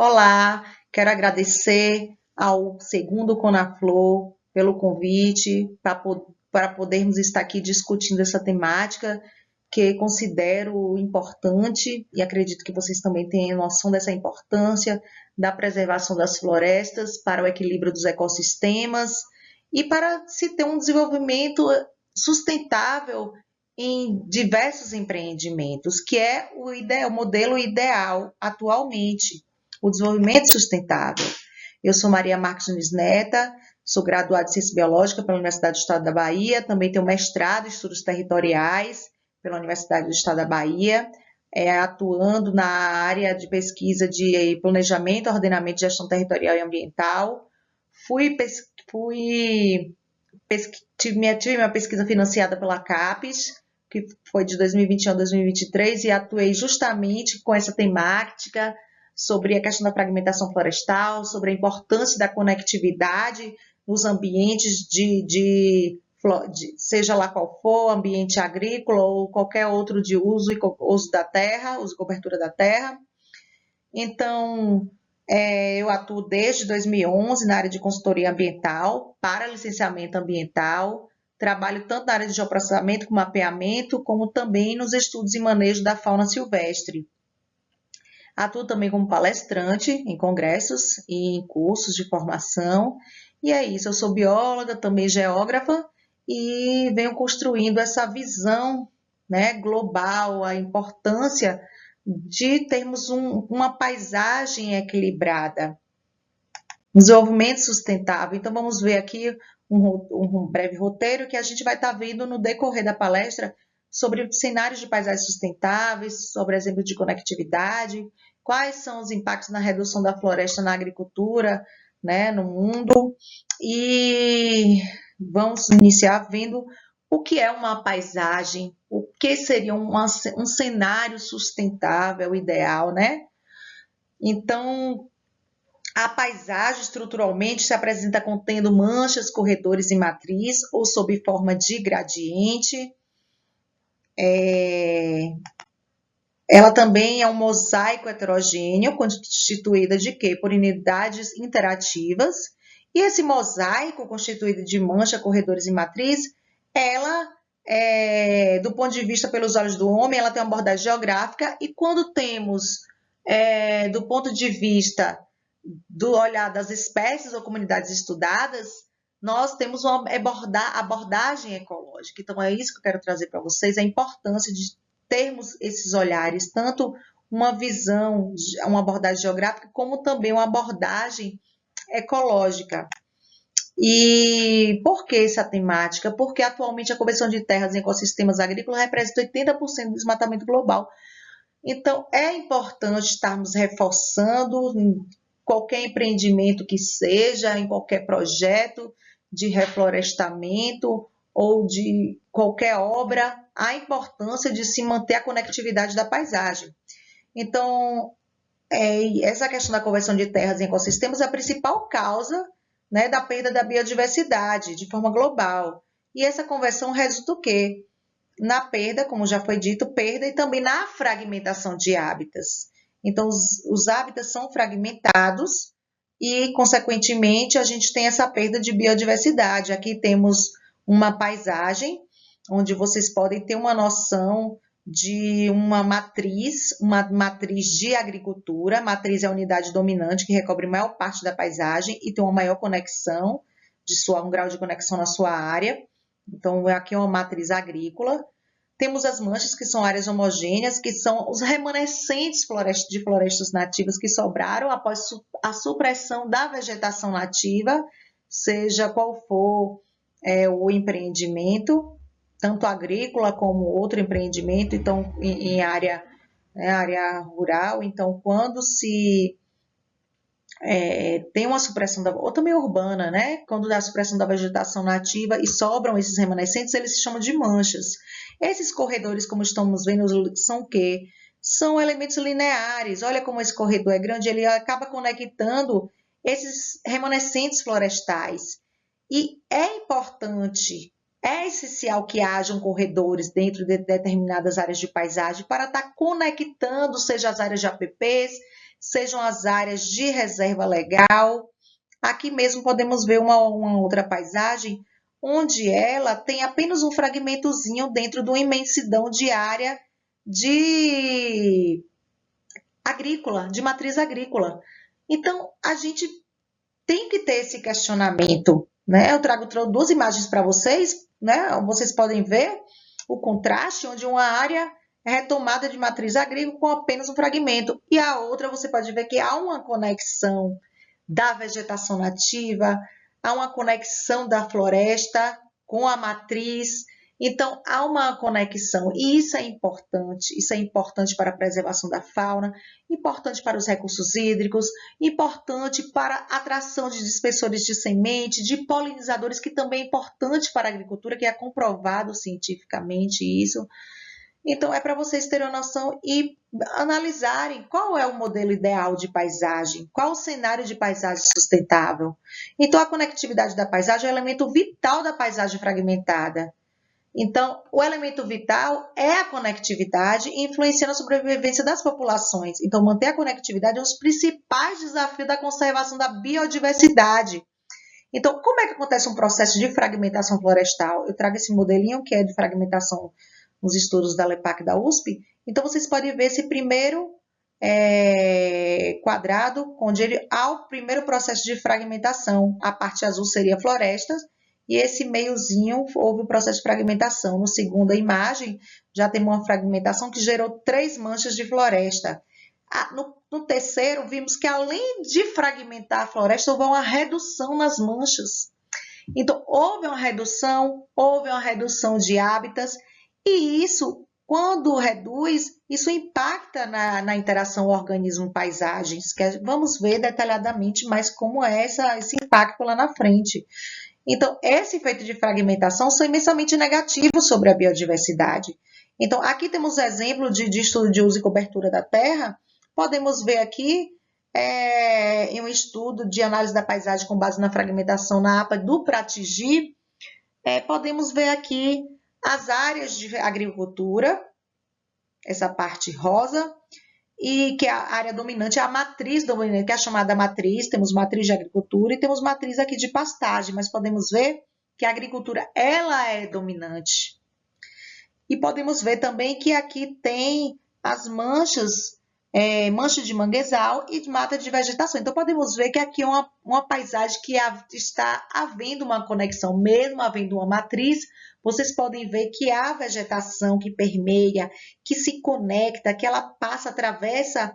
Olá, quero agradecer ao segundo Conaflor pelo convite para podermos estar aqui discutindo essa temática que considero importante e acredito que vocês também tenham noção dessa importância da preservação das florestas para o equilíbrio dos ecossistemas e para se ter um desenvolvimento sustentável em diversos empreendimentos, que é o modelo ideal atualmente, o desenvolvimento sustentável. Eu sou Maria Marques Nunes Neta, sou graduada em Ciência Biológica pela Universidade do Estado da Bahia, também tenho mestrado em Estudos Territoriais pela Universidade do Estado da Bahia, atuando na área de pesquisa de planejamento, ordenamento, gestão territorial e ambiental. Tive minha pesquisa financiada pela CAPES, que foi de 2021 a 2023, e atuei justamente com essa temática sobre a questão da fragmentação florestal, sobre a importância da conectividade nos ambientes seja lá qual for, ambiente agrícola ou qualquer outro de uso da terra, uso e cobertura da terra. Então, eu atuo desde 2011 na área de consultoria ambiental, para licenciamento ambiental, trabalho tanto na área de geoprocessamento como mapeamento, como também nos estudos e manejo da fauna silvestre. Atuo também como palestrante em congressos e em cursos de formação. E é isso, eu sou bióloga, também geógrafa, e venho construindo essa visão, né, global, a importância de termos uma paisagem equilibrada, desenvolvimento sustentável. Então, vamos ver aqui um breve roteiro que a gente vai estar vendo no decorrer da palestra sobre cenários de paisagens sustentáveis, sobre exemplos de conectividade, quais são os impactos na redução da floresta na agricultura, né, no mundo, e vamos iniciar vendo o que é uma paisagem, o que seria um cenário sustentável ideal, né? Então, a paisagem estruturalmente se apresenta contendo manchas, corredores e matriz, ou sob forma de gradiente. Ela também é um mosaico heterogêneo, constituída de quê? Por unidades interativas. E esse mosaico, constituído de mancha, corredores e matriz, ela, do ponto de vista pelos olhos do homem, ela tem uma abordagem geográfica, e quando temos, do ponto de vista do olhar das espécies ou comunidades estudadas, nós temos uma abordagem ecológica. Então, é isso que eu quero trazer para vocês, a importância de termos esses olhares, tanto uma visão, uma abordagem geográfica, como também uma abordagem ecológica. E por que essa temática? Porque atualmente a conversão de terras em ecossistemas agrícolas representa 80% do desmatamento global. Então, é importante estarmos reforçando em qualquer empreendimento que seja, em qualquer projeto de reflorestamento ou de qualquer obra, a importância de se manter a conectividade da paisagem. Então, essa questão da conversão de terras em ecossistemas é a principal causa, né, da perda da biodiversidade de forma global. E essa conversão resulta o quê? Na perda, como já foi dito, perda, e também na fragmentação de hábitats. Então, os hábitats são fragmentados e, consequentemente, a gente tem essa perda de biodiversidade. Aqui temos uma paisagem onde vocês podem ter uma noção de uma matriz de agricultura. A matriz é a unidade dominante que recobre a maior parte da paisagem e tem uma maior conexão, um grau de conexão na sua área. Então, aqui é uma matriz agrícola. Temos as manchas, que são áreas homogêneas, que são os remanescentes de florestas nativas que sobraram após a supressão da vegetação nativa, seja qual for o empreendimento, tanto agrícola como outro empreendimento, então em área rural. Então, quando se tem uma supressão ou também urbana, né? Quando dá a supressão da vegetação nativa e sobram esses remanescentes, eles se chamam de manchas. Esses corredores, como estamos vendo, são o quê? São elementos lineares. Olha como esse corredor é grande, ele acaba conectando esses remanescentes florestais. E é importante, é essencial que hajam corredores dentro de determinadas áreas de paisagem para estar conectando, seja as áreas de APPs, sejam as áreas de reserva legal. Aqui mesmo podemos ver uma outra paisagem, onde ela tem apenas um fragmentozinho dentro de uma imensidão de área de agrícola, de matriz agrícola. Então, a gente tem que ter esse questionamento, né? Eu trago duas imagens para vocês, né? Vocês podem ver o contraste, onde uma área é retomada de matriz agrícola com apenas um fragmento, e a outra você pode ver que há uma conexão da vegetação nativa, há uma conexão da floresta com a matriz. Então, há uma conexão, e isso é importante para a preservação da fauna, importante para os recursos hídricos, importante para a atração de dispersores de semente, de polinizadores, que também é importante para a agricultura, que é comprovado cientificamente isso. Então, é para vocês terem uma noção e analisarem qual é o modelo ideal de paisagem, qual o cenário de paisagem sustentável. Então, a conectividade da paisagem é o elemento vital da paisagem fragmentada. Então, o elemento vital é a conectividade, influenciando a sobrevivência das populações. Então, manter a conectividade é um dos principais desafios da conservação da biodiversidade. Então, como é que acontece um processo de fragmentação florestal? Eu trago esse modelinho que é de fragmentação nos estudos da LEPAC da USP. Então, vocês podem ver esse primeiro quadrado, onde há o primeiro processo de fragmentação. A parte azul seria florestas, e esse meiozinho houve o processo de fragmentação. No segunda imagem, já tem uma fragmentação que gerou 3 manchas de floresta. No terceiro, vimos que além de fragmentar a floresta, houve uma redução nas manchas. Então, houve uma redução de hábitats, e isso, quando reduz, isso impacta na interação organismo-paisagens, que vamos ver detalhadamente mais como é esse impacto lá na frente. Então, esse efeito de fragmentação são imensamente negativos sobre a biodiversidade. Então, aqui temos exemplo de estudo de uso e cobertura da terra. Podemos ver aqui em um estudo de análise da paisagem com base na fragmentação na APA do Pratigi, podemos ver aqui as áreas de agricultura, essa parte rosa, e que é a área dominante, é a matriz dominante, que é a chamada matriz. Temos matriz de agricultura e temos matriz aqui de pastagem, mas podemos ver que a agricultura ela é dominante. E podemos ver também que aqui tem as manchas, mancha de manguezal e de mata de vegetação. Então, podemos ver que aqui é uma paisagem que está havendo uma conexão, mesmo havendo uma matriz. Vocês podem ver que há vegetação que permeia, que se conecta, que ela passa, atravessa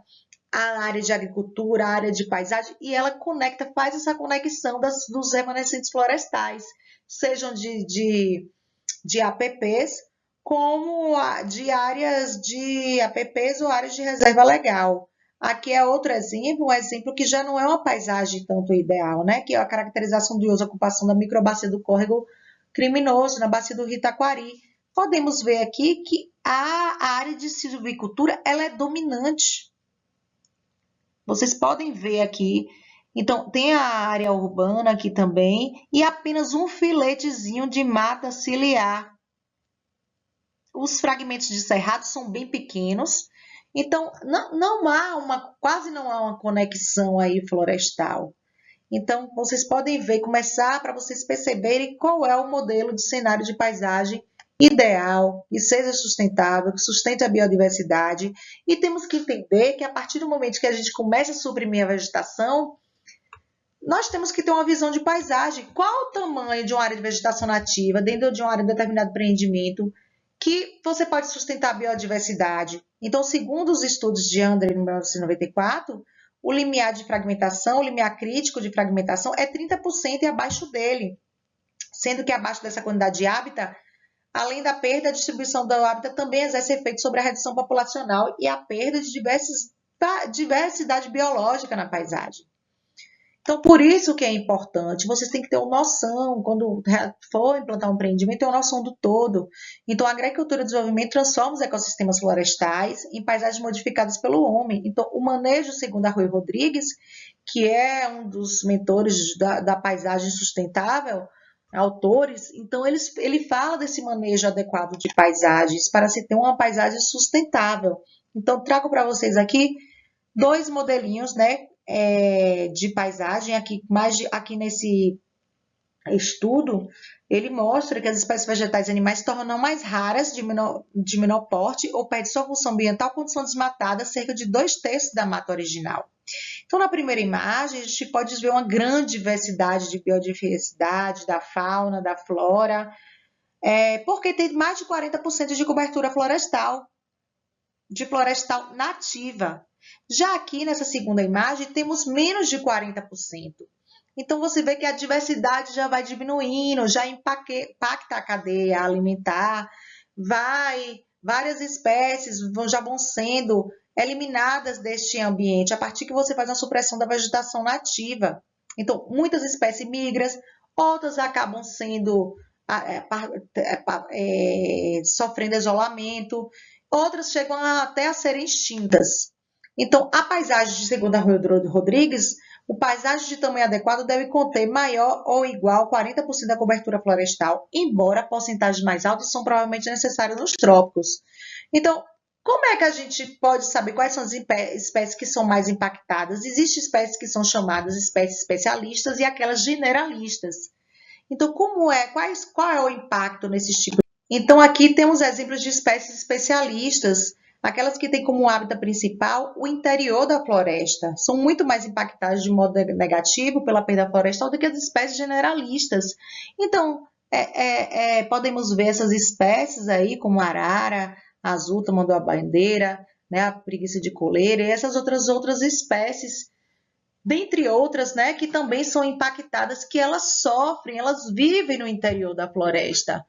a área de agricultura, a área de paisagem, e ela conecta, faz essa conexão dos remanescentes florestais, sejam de APPs, como de áreas de APPs ou áreas de reserva legal. Aqui é outro exemplo, um exemplo que já não é uma paisagem tanto ideal, né? Que é a caracterização de uso e ocupação da microbacia do córrego criminoso, na bacia do Rio Taquari. Podemos ver aqui que a área de silvicultura ela é dominante. Vocês podem ver aqui. Então, tem a área urbana aqui também e apenas um filetezinho de mata ciliar. Os fragmentos de cerrado são bem pequenos, então quase não há uma conexão aí florestal. Então, vocês podem ver, começar para vocês perceberem qual é o modelo de cenário de paisagem ideal, que seja sustentável, que sustente a biodiversidade. E temos que entender que a partir do momento que a gente começa a suprimir a vegetação, nós temos que ter uma visão de paisagem. Qual o tamanho de uma área de vegetação nativa dentro de uma área de determinado empreendimento que você pode sustentar a biodiversidade? Então, segundo os estudos de André, em 1994, o limiar de fragmentação, o limiar crítico de fragmentação é 30% e abaixo dele, sendo que abaixo dessa quantidade de hábitat, além da perda, a distribuição do hábitat também exerce efeito sobre a redução populacional e a perda de diversidade biológica na paisagem. Então, por isso que é importante, vocês têm que ter uma noção, quando for implantar um empreendimento, ter uma noção do todo. Então, a agricultura de desenvolvimento transforma os ecossistemas florestais em paisagens modificadas pelo homem. Então, o manejo, segundo a Rui Rodrigues, que é um dos mentores da paisagem sustentável, autores, então ele fala desse manejo adequado de paisagens para se ter uma paisagem sustentável. Então, trago para vocês aqui dois modelinhos, né, de paisagem. Aqui nesse estudo, ele mostra que as espécies vegetais e animais se tornam mais raras, de menor porte, ou perdem sua função ambiental quando são desmatadas cerca de 2/3 da mata original. Então, na primeira imagem, a gente pode ver uma grande diversidade de biodiversidade, da fauna, da flora, porque tem mais de 40% de cobertura florestal, de florestal nativa. Já aqui nessa segunda imagem, temos menos de 40%. Então, você vê que a diversidade já vai diminuindo, já impacta a cadeia alimentar, várias espécies já vão sendo eliminadas deste ambiente a partir que você faz a supressão da vegetação nativa. Então, muitas espécies migram, outras acabam sendo sofrendo isolamento, outras chegam até a serem extintas. Então, a paisagem, segundo a Rodrigues, o paisagem de tamanho adequado deve conter maior ou igual a 40% da cobertura florestal, embora porcentagens mais altas são provavelmente necessárias nos trópicos. Então, como é que a gente pode saber quais são as espécies que são mais impactadas? Existem espécies que são chamadas espécies especialistas e aquelas generalistas. Então, qual é o impacto nesses tipos? Então, aqui temos exemplos de espécies especialistas, aquelas que têm como hábitat principal o interior da floresta. São muito mais impactadas de modo negativo pela perda florestal do que as espécies generalistas. Então, podemos ver essas espécies aí, como a arara, a azul, tamanduá-bandeira, né, a preguiça de coleira, e essas outras espécies, dentre outras, né, que também são impactadas, que elas sofrem, elas vivem no interior da floresta.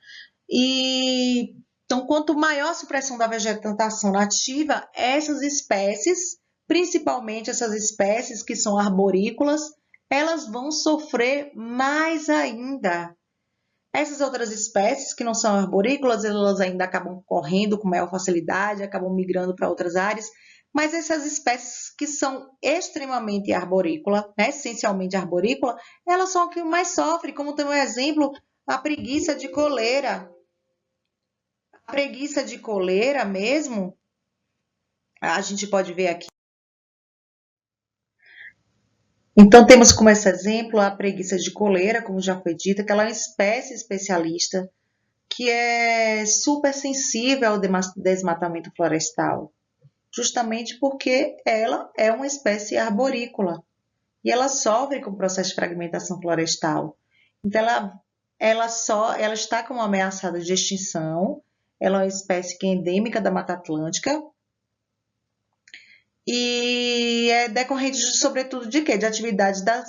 Então, quanto maior a supressão da vegetação nativa, essas espécies, principalmente essas espécies que são arborícolas, elas vão sofrer mais ainda. Essas outras espécies que não são arborícolas, elas ainda acabam correndo com maior facilidade, acabam migrando para outras áreas, mas essas espécies que são extremamente arborícolas, né, essencialmente arborícola, elas são as que mais sofrem, como tem um exemplo, a preguiça de coleira. A preguiça de coleira mesmo, a gente pode ver aqui. Então, temos como esse exemplo a preguiça de coleira, como já foi dito, que ela é uma espécie especialista que é super sensível ao desmatamento florestal, justamente porque ela é uma espécie arborícola e ela sofre com o processo de fragmentação florestal. Então, ela está como ameaçada de extinção, ela é uma espécie que é endêmica da Mata Atlântica e é decorrente, sobretudo, de quê? De atividades da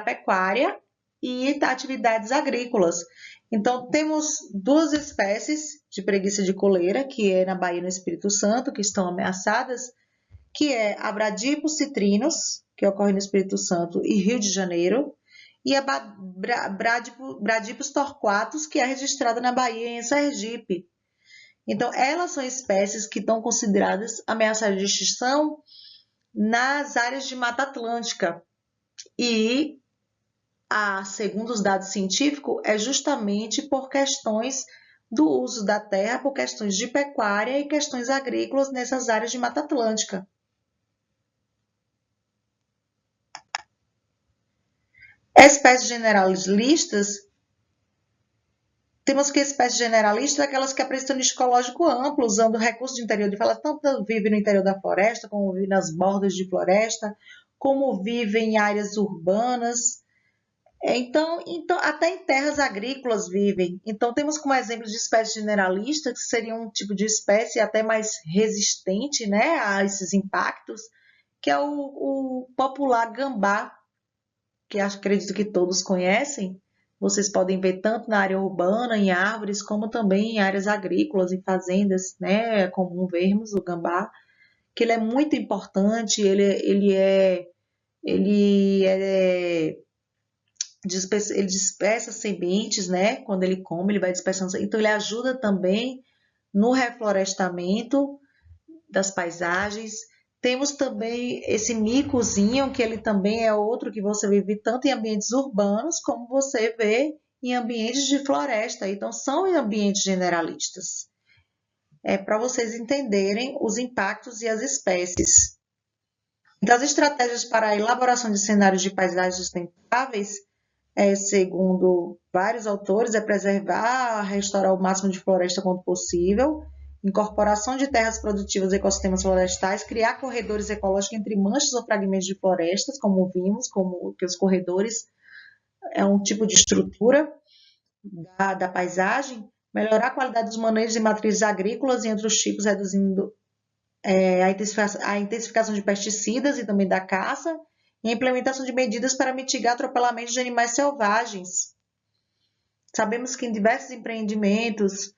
pecuária e atividades agrícolas. Então, temos duas espécies de preguiça de coleira, que é na Bahia e no Espírito Santo, que estão ameaçadas, que é a Bradipus citrinus, que ocorre no Espírito Santo e Rio de Janeiro, e a Bradipus torquatus, que é registrada na Bahia e em Sergipe. Então, elas são espécies que estão consideradas ameaçadas de extinção nas áreas de Mata Atlântica. E, segundo os dados científicos, é justamente por questões do uso da terra, por questões de pecuária e questões agrícolas nessas áreas de Mata Atlântica. Espécies generalistas, temos que espécies generalistas, aquelas que apresentam nicho ecológico amplo, usando recursos de interior de floresta, tanto vivem no interior da floresta, como vivem nas bordas de floresta, como vivem em áreas urbanas. Então, até em terras agrícolas vivem. Então, temos como exemplo de espécies generalistas, que seria um tipo de espécie até mais resistente, né, a esses impactos, que é o popular gambá, que acredito que todos conhecem. Vocês podem ver tanto na área urbana, em árvores, como também em áreas agrícolas, em fazendas, né? É comum vermos o gambá, que ele é muito importante, ele dispersa sementes, né? Quando ele come, ele vai dispersando. Então, ele ajuda também no reflorestamento das paisagens. Temos também esse micozinho, que ele também é outro que você vive tanto em ambientes urbanos, como você vê em ambientes de floresta. Então, são em ambientes generalistas. Para vocês entenderem os impactos e as espécies. Então, as estratégias para a elaboração de cenários de paisagens sustentáveis, segundo vários autores, é preservar, restaurar o máximo de floresta quanto possível, incorporação de terras produtivas e ecossistemas florestais, criar corredores ecológicos entre manchas ou fragmentos de florestas, como vimos, como que os corredores é um tipo de estrutura da paisagem, melhorar a qualidade dos manejos de matrizes agrícolas e entre os tipos, reduzindo a intensificação de pesticidas e também da caça, e a implementação de medidas para mitigar atropelamentos de animais selvagens. Sabemos que em diversos empreendimentos,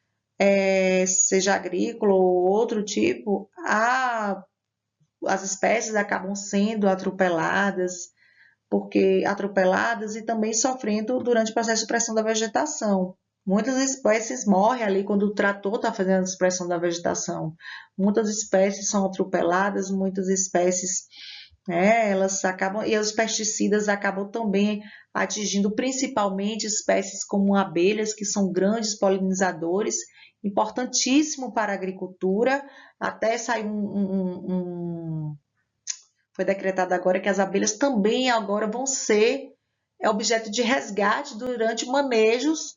seja agrícola ou outro tipo, as espécies acabam sendo atropeladas e também sofrendo durante o processo de supressão da vegetação. Muitas espécies morrem ali quando o trator está fazendo a supressão da vegetação. Muitas espécies são atropeladas, muitas espécies, elas acabam, e os pesticidas acabam também atingindo principalmente espécies como abelhas, que são grandes polinizadores, importantíssimo para a agricultura. Até saiu foi decretado agora que as abelhas também agora vão ser objeto de resgate durante manejos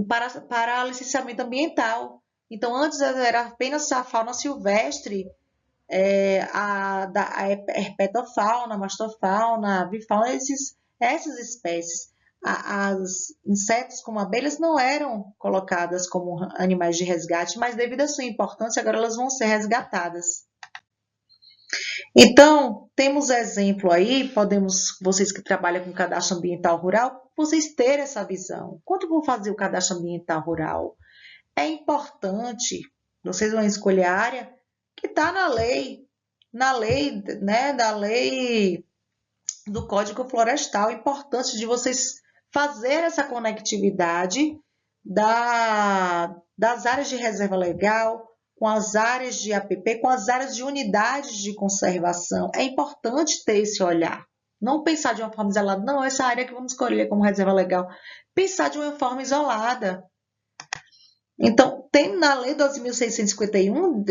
para licenciamento ambiental. Então, antes era apenas a fauna silvestre, a herpetofauna, a mastofauna, a avifauna, essas espécies. As insetos como abelhas não eram colocadas como animais de resgate, mas devido à sua importância, agora elas vão ser resgatadas. Então, temos exemplo aí, vocês que trabalham com cadastro ambiental rural, vocês terem essa visão. Quando vão fazer o cadastro ambiental rural, é importante, vocês vão escolher a área que está na lei, né, da lei do Código Florestal. É importante de vocês fazer essa conectividade das áreas de reserva legal, com as áreas de APP, com as áreas de unidades de conservação. É importante ter esse olhar. Não pensar de uma forma isolada, não, essa área que vamos escolher como reserva legal. Pensar de uma forma isolada. Então, tem na Lei 12.651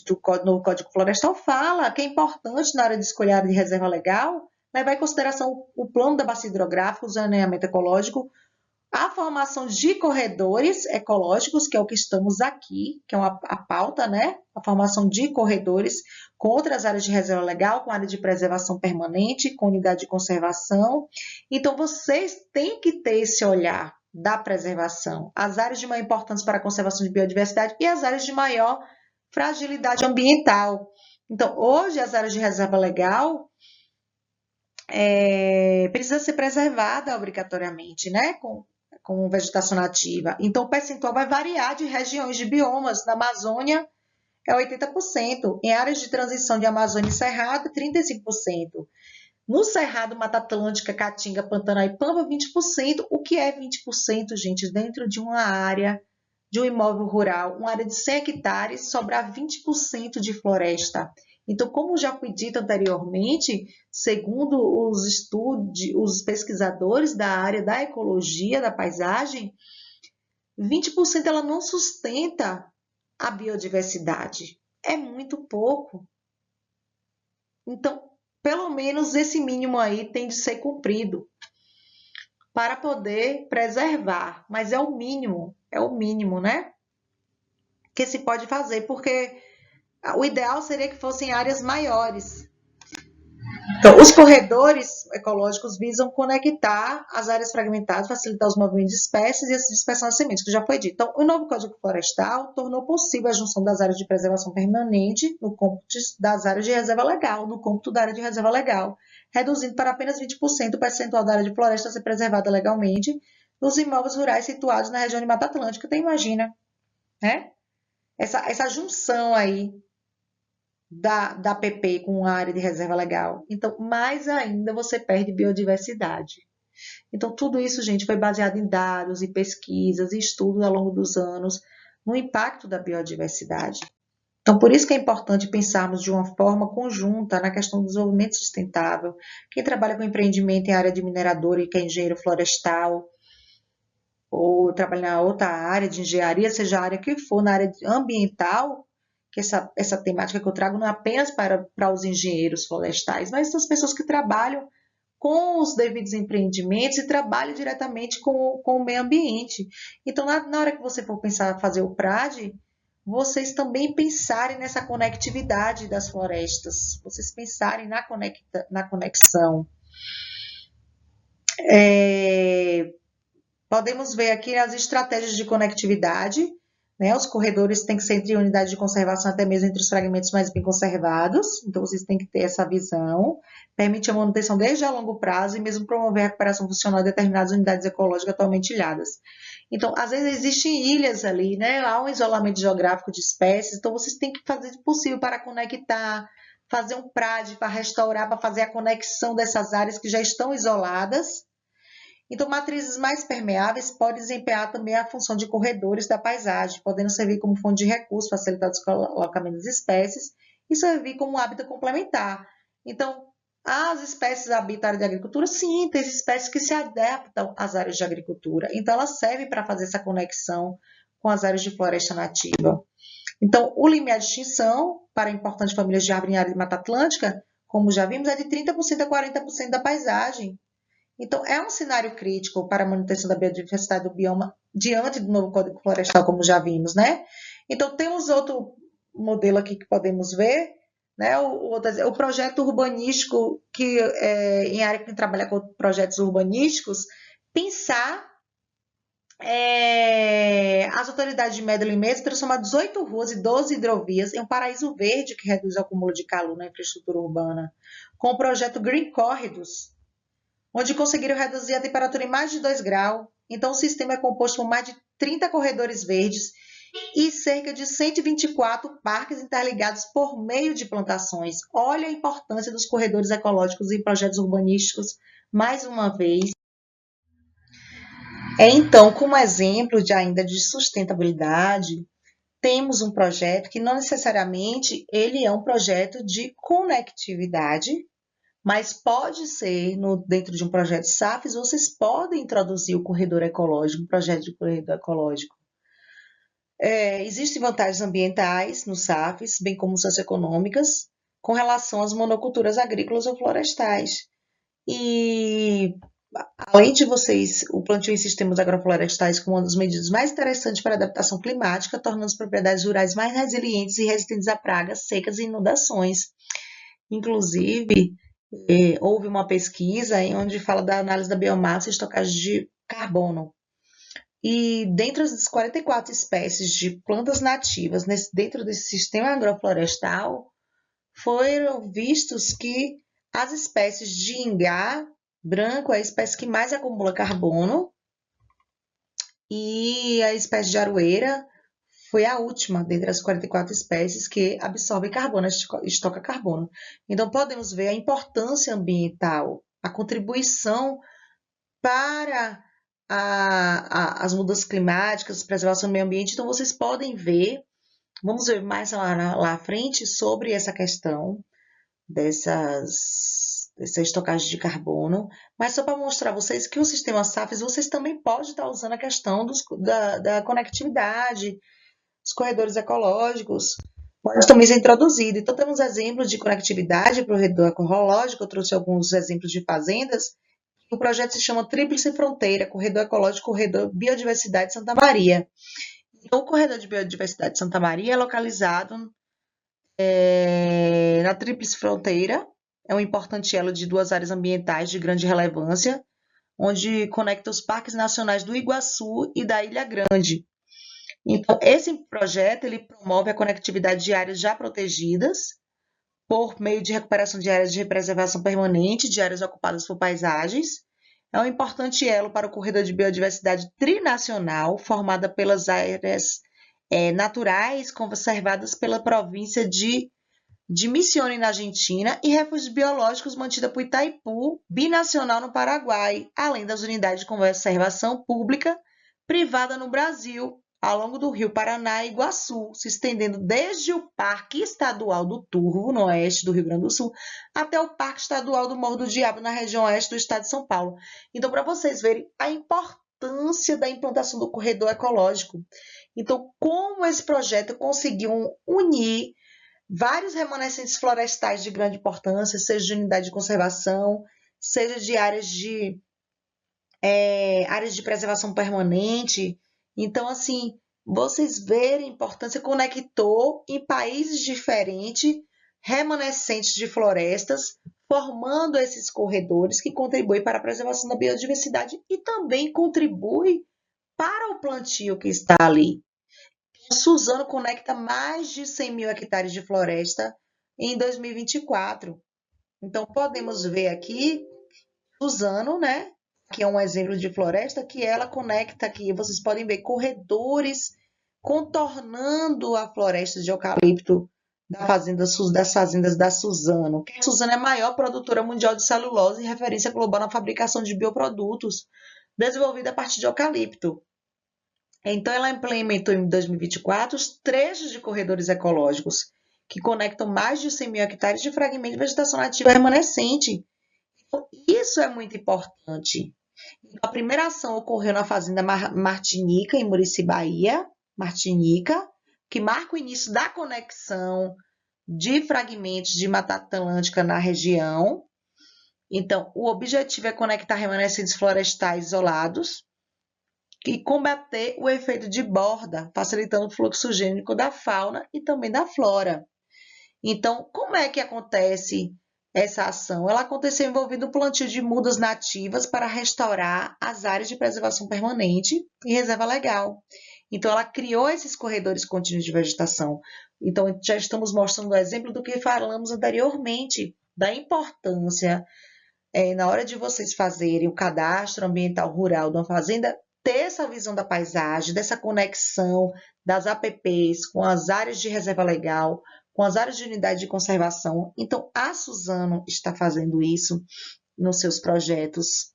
do Código Florestal, fala que é importante, na hora de escolher a área de reserva legal, levar em consideração o plano da bacia hidrográfica, o zoneamento ecológico, a formação de corredores ecológicos, que é o que estamos aqui, que é a pauta, né? A formação de corredores com outras áreas de reserva legal, com área de preservação permanente, com unidade de conservação. Então, vocês têm que ter esse olhar da preservação, as áreas de maior importância para a conservação de biodiversidade e as áreas de maior fragilidade ambiental. Então, hoje, as áreas de reserva legal precisa ser preservada obrigatoriamente, né? Com vegetação nativa. Então, o percentual vai variar de regiões, de biomas. Na Amazônia, é 80%. Em áreas de transição de Amazônia e Cerrado, 35%. No Cerrado, Mata Atlântica, Caatinga, Pantanal e Pampa, 20%. O que é 20%, gente? Dentro de uma área, de um imóvel rural, uma área de 100 hectares, sobrar 20% de floresta. Então, como já foi dito anteriormente, segundo os pesquisadores da área da ecologia, da paisagem, 20% ela não sustenta a biodiversidade. É muito pouco. Então, pelo menos esse mínimo aí tem de ser cumprido para poder preservar, mas é o mínimo, né? Que se pode fazer, porque o ideal seria que fossem áreas maiores. Então, os corredores ecológicos visam conectar as áreas fragmentadas, facilitar os movimentos de espécies e a dispersão das sementes, que já foi dito. Então, o novo Código Florestal tornou possível a junção das áreas de preservação permanente no cômputo das áreas de reserva legal, no cômputo da área de reserva legal, reduzindo para apenas 20% o percentual da área de floresta a ser preservada legalmente nos imóveis rurais situados na região de Mata Atlântica. Então, imagina, né? Essa junção aí da PP com a área de reserva legal. Então, mais ainda você perde biodiversidade. Então, tudo isso, gente, foi baseado em dados e pesquisas e estudos ao longo dos anos no impacto da biodiversidade. Então, por isso que é importante pensarmos de uma forma conjunta na questão do desenvolvimento sustentável. Quem trabalha com empreendimento em área de mineradora e que é engenheiro florestal, ou trabalha na outra área de engenharia, seja a área que for, na área ambiental, que essa temática que eu trago não é apenas para os engenheiros florestais, mas das pessoas que trabalham com os devidos empreendimentos e trabalham diretamente com o meio ambiente. Então, na hora que você for pensar fazer o PRAD, vocês também pensarem nessa conectividade das florestas, vocês pensarem na conexão. Podemos ver aqui as estratégias de conectividade, né? Os corredores têm que ser entre unidades de conservação, até mesmo entre os fragmentos mais bem conservados, então vocês têm que ter essa visão. Permite a manutenção desde a longo prazo e mesmo promover a recuperação funcional de determinadas unidades ecológicas atualmente ilhadas. Então, às vezes existem ilhas ali, né? Há um isolamento geográfico de espécies, então vocês têm que fazer o possível para conectar, fazer um PRAD para restaurar, para fazer a conexão dessas áreas que já estão isoladas. Então, matrizes mais permeáveis podem desempenhar também a função de corredores da paisagem, podendo servir como fonte de recursos, facilitar o deslocamento das espécies e servir como um hábitat complementar. Então, as espécies habitam a área de agricultura? Sim, tem espécies que se adaptam às áreas de agricultura. Então, elas servem para fazer essa conexão com as áreas de floresta nativa. Então, o limiar de extinção para importantes famílias de árvore em área de Mata Atlântica, como já vimos, é de 30% a 40% da paisagem. Então, é um cenário crítico para a manutenção da biodiversidade do bioma diante do novo Código Florestal, como já vimos, né? Então, temos outro modelo aqui que podemos ver, né? O projeto urbanístico, que em área que trabalha com projetos urbanísticos, pensar as autoridades de médio limite transformar 18 ruas e 12 hidrovias em um paraíso verde que reduz o acúmulo de calor na infraestrutura urbana, com o projeto Green Corridors, onde conseguiram reduzir a temperatura em mais de 2 graus. Então, o sistema é composto por mais de 30 corredores verdes e cerca de 124 parques interligados por meio de plantações. Olha a importância dos corredores ecológicos em projetos urbanísticos, mais uma vez. Então, como exemplo ainda de sustentabilidade, temos um projeto que não necessariamente ele é um projeto de conectividade, mas pode ser, dentro de um projeto SAFES, vocês podem introduzir o corredor ecológico, um projeto de corredor ecológico. Existem vantagens ambientais no SAFES, bem como socioeconômicas, com relação às monoculturas agrícolas ou florestais. E, além de o plantio em sistemas agroflorestais como uma das medidas mais interessantes para a adaptação climática, tornando as propriedades rurais mais resilientes e resistentes a pragas, secas e inundações. Inclusive, houve uma pesquisa onde fala da análise da biomassa e estocagem de carbono. E dentro das 44 espécies de plantas nativas dentro desse sistema agroflorestal, foram vistos que as espécies de ingá branco é a espécie que mais acumula carbono e a espécie de aroeira foi a última dentre as 44 espécies que absorve carbono, estoca carbono. Então, podemos ver a importância ambiental, a contribuição para as mudanças climáticas, preservação do meio ambiente. Então, vocês podem ver, vamos ver mais lá à frente sobre essa questão dessa estocagem de carbono, mas só para mostrar a vocês que o sistema SAFES, vocês também podem estar usando a questão da conectividade, os corredores ecológicos, pode também ser introduzido. Então, temos exemplos de conectividade para o corredor ecológico, eu trouxe alguns exemplos de fazendas. O projeto se chama Tríplice Fronteira, Corredor Ecológico, Corredor Biodiversidade Santa Maria. Então, o Corredor de Biodiversidade Santa Maria é localizado na Tríplice Fronteira, é um importante elo de duas áreas ambientais de grande relevância, onde conecta os parques nacionais do Iguaçu e da Ilha Grande. Então, esse projeto ele promove a conectividade de áreas já protegidas por meio de recuperação de áreas de preservação permanente, de áreas ocupadas por paisagens. É um importante elo para o corredor de biodiversidade trinacional, formada pelas áreas naturais conservadas pela província de Misiones, na Argentina, e refúgios biológicos mantida por Itaipu, binacional no Paraguai, além das unidades de conservação pública privada no Brasil, ao longo do Rio Paraná e Iguaçu, se estendendo desde o Parque Estadual do Turvo, no oeste do Rio Grande do Sul, até o Parque Estadual do Morro do Diabo, na região oeste do estado de São Paulo. Então, para vocês verem a importância da implantação do corredor ecológico. Então, como esse projeto conseguiu unir vários remanescentes florestais de grande importância, seja de unidade de conservação, seja de áreas de preservação permanente. Então, assim, vocês verem a importância, conectou em países diferentes remanescentes de florestas, formando esses corredores que contribuem para a preservação da biodiversidade e também contribui para o plantio que está ali. Suzano conecta mais de 100 mil hectares de floresta em 2024. Então, podemos ver aqui Suzano, né? Que é um exemplo de floresta, que ela conecta aqui, vocês podem ver corredores contornando a floresta de eucalipto das fazendas da Suzano. A Suzano é a maior produtora mundial de celulose e referência global na fabricação de bioprodutos, desenvolvida a partir de eucalipto. Então, ela implementou em 2024 os trechos de corredores ecológicos, que conectam mais de 100 mil hectares de fragmento de vegetação nativa remanescente. Então, isso é muito importante. A primeira ação ocorreu na fazenda Martinica, em Murici, Bahia, Martinica, que marca o início da conexão de fragmentos de Mata Atlântica na região. Então, o objetivo é conectar remanescentes florestais isolados e combater o efeito de borda, facilitando o fluxo gênico da fauna e também da flora. Então, como é que acontece essa ação? Ela aconteceu envolvendo o plantio de mudas nativas para restaurar as áreas de preservação permanente e reserva legal. Então, ela criou esses corredores contínuos de vegetação. Então, já estamos mostrando o exemplo do que falamos anteriormente, da importância, na hora de vocês fazerem o cadastro ambiental rural de uma fazenda, ter essa visão da paisagem, dessa conexão das APPs com as áreas de reserva legal, com as áreas de unidade de conservação. Então, a Suzano está fazendo isso nos seus projetos,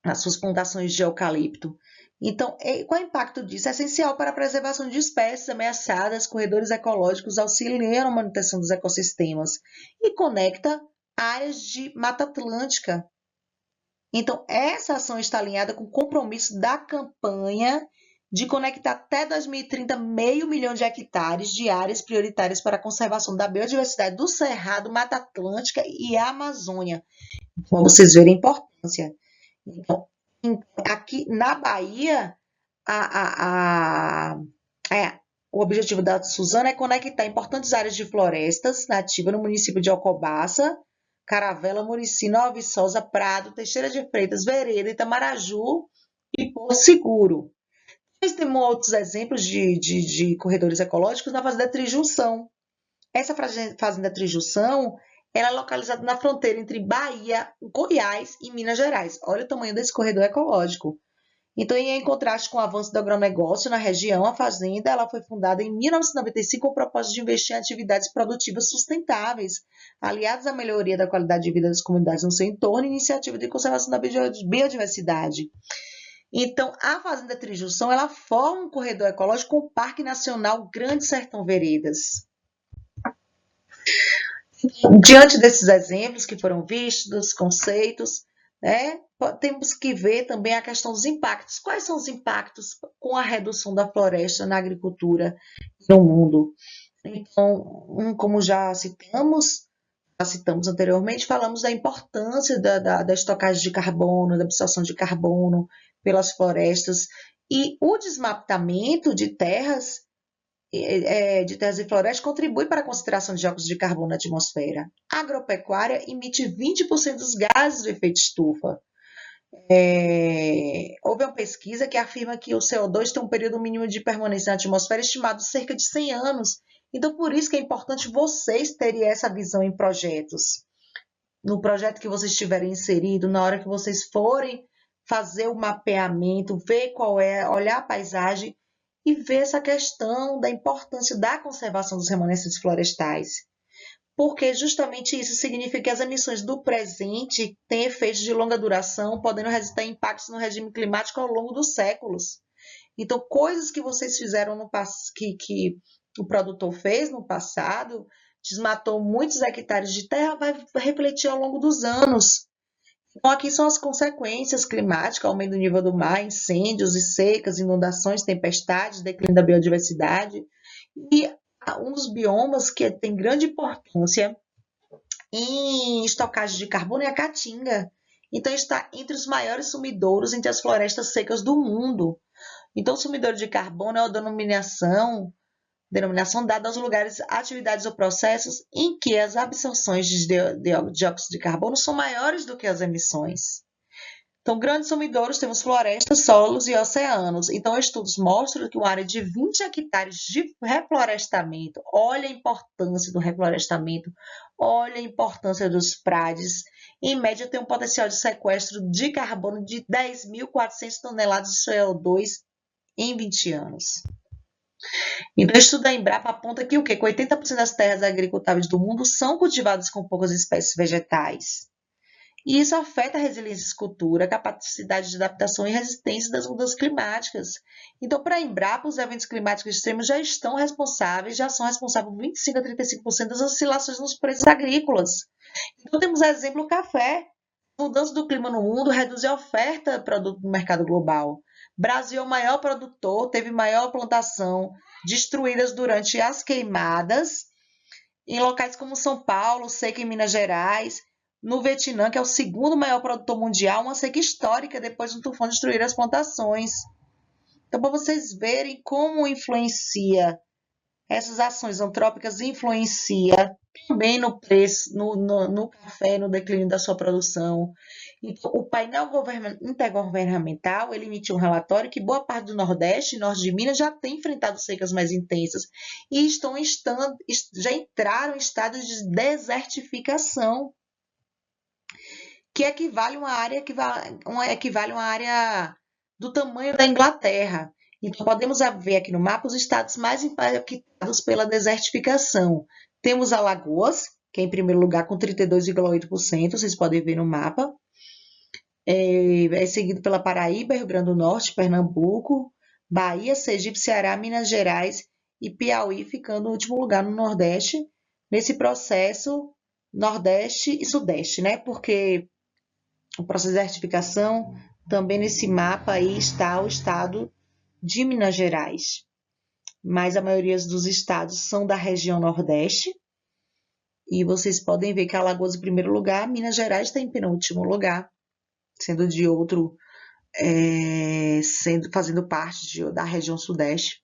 nas suas plantações de eucalipto. Então, qual é o impacto disso? É essencial para a preservação de espécies ameaçadas, corredores ecológicos auxiliam na manutenção dos ecossistemas e conecta áreas de Mata Atlântica. Então, essa ação está alinhada com o compromisso da campanha de conectar até 2030 meio milhão de hectares de áreas prioritárias para a conservação da biodiversidade do Cerrado, Mata Atlântica e a Amazônia. Para vocês verem a importância. Então, aqui na Bahia, o objetivo da Suzano é conectar importantes áreas de florestas nativas no município de Alcobaça, Caravela, Murici, Nova Viçosa, Prado, Teixeira de Freitas, Vereda, Itamaraju e Porto Seguro. Nós temos outros exemplos de corredores ecológicos na Fazenda Trijunção. Essa Fazenda Trijunção ela é localizada na fronteira entre Bahia, Goiás e Minas Gerais. Olha o tamanho desse corredor ecológico. Então, em contraste com o avanço do agronegócio na região, a fazenda ela foi fundada em 1995 com o propósito de investir em atividades produtivas sustentáveis, aliadas à melhoria da qualidade de vida das comunidades no seu entorno e iniciativa de conservação da biodiversidade. Então, a Fazenda Trijunção ela forma um corredor ecológico com o Parque Nacional Grande Sertão Veredas. Diante desses exemplos que foram vistos, dos conceitos, né, temos que ver também a questão dos impactos. Quais são os impactos com a redução da floresta na agricultura no mundo? Então, como já citamos anteriormente, falamos da importância da estocagem de carbono, da absorção de carbono pelas florestas e o desmatamento de terras e florestas contribui para a concentração de dióxido de carbono na atmosfera. A agropecuária emite 20% dos gases do efeito estufa. Houve uma pesquisa que afirma que o CO2 tem um período mínimo de permanência na atmosfera estimado de cerca de 100 anos. Então, por isso que é importante vocês terem essa visão em projetos. No projeto que vocês estiverem inserido, na hora que vocês forem fazer o mapeamento, ver qual é, olhar a paisagem e ver essa questão da importância da conservação dos remanescentes florestais. Porque justamente isso significa que as emissões do presente têm efeitos de longa duração, podendo resultar em impactos no regime climático ao longo dos séculos. Então, coisas que vocês fizeram no passado, que o produtor fez no passado, desmatou muitos hectares de terra, vai refletir ao longo dos anos. Então, aqui são as consequências climáticas, aumento do nível do mar, incêndios e secas, inundações, tempestades, declínio da biodiversidade. E um dos biomas que tem grande importância em estocagem de carbono é a caatinga. Então, está entre os maiores sumidouros entre as florestas secas do mundo. Então, o sumidouro de carbono é uma denominação dada aos lugares, atividades ou processos em que as absorções de dióxido de carbono são maiores do que as emissões. Então, grandes sumidouros temos florestas, solos e oceanos. Então, estudos mostram que uma área de 20 hectares de reflorestamento, olha a importância do reflorestamento, olha a importância dos PRADs, em média tem um potencial de sequestro de carbono de 10.400 toneladas de CO2 em 20 anos. Então, o estudo da Embrapa aponta que o quê? Que 80% das terras agricultáveis do mundo são cultivadas com poucas espécies vegetais. E isso afeta a resiliência à cultura, a capacidade de adaptação e resistência das mudanças climáticas. Então, para a Embrapa, os eventos climáticos extremos já são responsáveis por 25 a 35% das oscilações nos preços agrícolas. Então, temos exemplo o café. A mudança do clima no mundo reduz a oferta de produto no mercado global. Brasil é o maior produtor, teve maior plantação destruídas durante as queimadas em locais como São Paulo, seca em Minas Gerais, no Vietnã, que é o segundo maior produtor mundial, uma seca histórica depois do tufão destruir as plantações. Então, para vocês verem como influencia essas ações antrópicas, influencia também no preço, no café, no declínio da sua produção. Então, o painel intergovernamental ele emitiu um relatório que boa parte do Nordeste e Norte de Minas já tem enfrentado secas mais intensas e já entraram em estado de desertificação, que equivale a uma área do tamanho da Inglaterra. Então, podemos ver aqui no mapa os estados mais impactados pela desertificação. Temos Alagoas, que é em primeiro lugar com 32,8%, vocês podem ver no mapa. É seguido pela Paraíba, Rio Grande do Norte, Pernambuco, Bahia, Sergipe, Ceará, Minas Gerais e Piauí, ficando no último lugar no Nordeste, nesse processo Nordeste e Sudeste, né? Porque o processo de desertificação, também nesse mapa aí está o estado de Minas Gerais. Mas a maioria dos estados são da região Nordeste. E vocês podem ver que Alagoas em primeiro lugar, Minas Gerais está em penúltimo lugar, sendo de outro, fazendo parte da região Sudeste.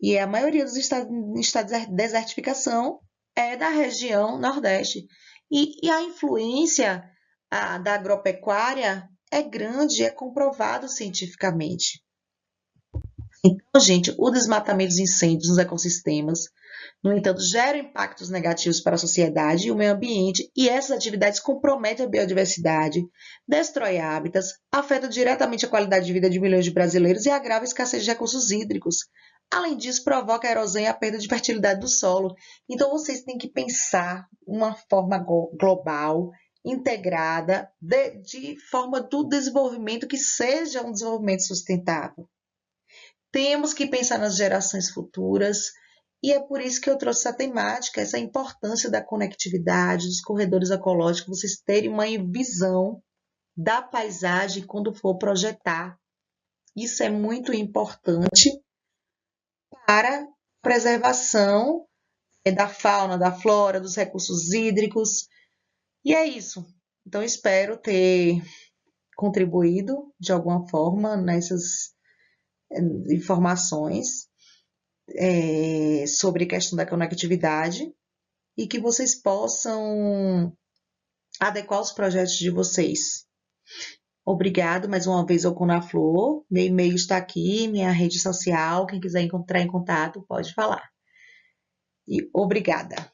E a maioria dos estados em estado de desertificação é da região Nordeste. E a influência da agropecuária é grande, é comprovado cientificamente. Então, gente, o desmatamento dos incêndios nos ecossistemas, no entanto, gera impactos negativos para a sociedade e o meio ambiente, e essas atividades comprometem a biodiversidade, destrói hábitats, afetam diretamente a qualidade de vida de milhões de brasileiros e agrava a escassez de recursos hídricos. Além disso, provoca a erosão e a perda de fertilidade do solo. Então, vocês têm que pensar uma forma global, integrada, de forma do desenvolvimento que seja um desenvolvimento sustentável. Temos que pensar nas gerações futuras, e é por isso que eu trouxe essa temática, essa importância da conectividade, dos corredores ecológicos, vocês terem uma visão da paisagem quando for projetar. Isso é muito importante para a preservação da fauna, da flora, dos recursos hídricos. E é isso. Então, espero ter contribuído de alguma forma nessas informações sobre a questão da conectividade e que vocês possam adequar os projetos de vocês. Obrigado mais uma vez ao Conaflor. Meu e-mail está aqui, minha rede social. Quem quiser entrar em contato pode falar. E obrigada.